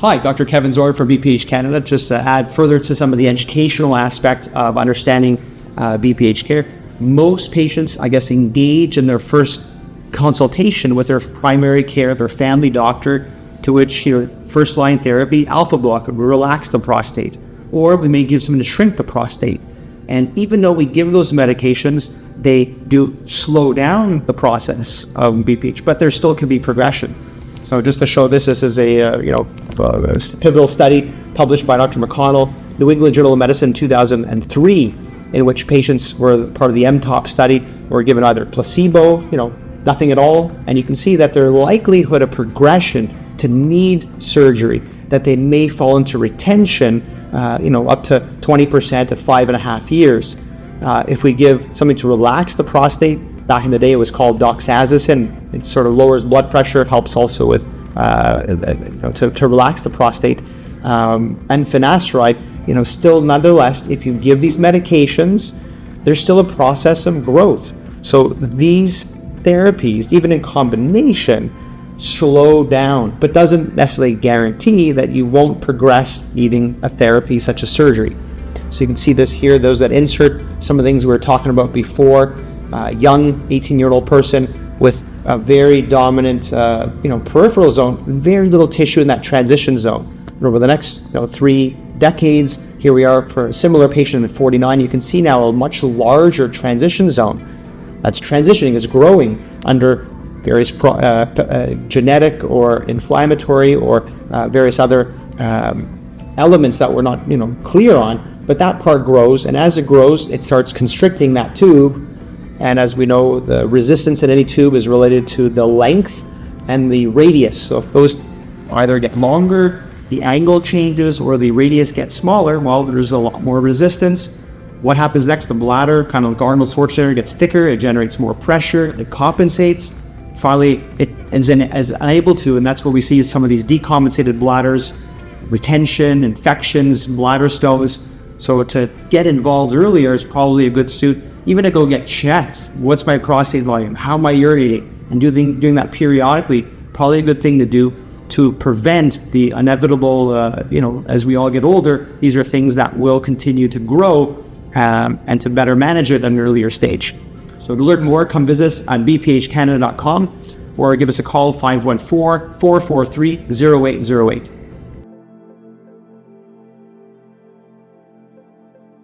Hi, Dr. Kevin 𝐲𝐬 from BPH Canada. Just to add further to some of the educational aspect of understanding BPH care, most patients, engage in their first consultation with their primary care, their family doctor, to which first-line therapy, alpha blocker, will relax the prostate, or we may give something to shrink the prostate. And even though we give those medications, they do slow down the process of BPH, but there still can be progression. So just to show this is a pivotal study published by Dr. McConnell, New England Journal of Medicine, 2003, in which patients were part of the MTOP study were given either placebo, nothing at all, and you can see that their likelihood of progression to need surgery, that they may fall into retention, up to 20% at 5.5 years. If we give something to relax the prostate, back in the day it was called doxazosin. It sort of lowers blood pressure, helps also with to relax the prostate. And finasteride, still nonetheless, if you give these medications, there's still a process of growth. So these therapies, even in combination, slow down, but doesn't necessarily guarantee that you won't progress needing a therapy such as surgery. So you can see this here, those that insert some of the things we were talking about before, young 18-year-old person with a very dominant peripheral zone, very little tissue in that transition zone. And over the next 3 decades, here we are for a similar patient at 49, you can see now a much larger transition zone. That's transitioning, is growing under various genetic or inflammatory or various other elements that we're not clear on, but that part grows, and as it grows, it starts constricting that tube. And as we know, the resistance in any tube is related to the length and the radius. So if those either get longer, the angle changes, or the radius gets smaller, well, there's a lot more resistance. What happens next? The bladder, kind of like Arnold Schwarzenegger, gets thicker, it generates more pressure, it compensates. Finally, it is unable to, and that's where we see some of these decompensated bladders, retention, infections, bladder stones. So to get involved earlier is probably a good suit, even to go get checked. What's my prostate volume? How am I urinating? And doing that periodically, probably a good thing to do to prevent the inevitable, as we all get older, these are things that will continue to grow and to better manage it at an earlier stage. So to learn more, come visit us on bphcanada.com or give us a call, 514-443-0808.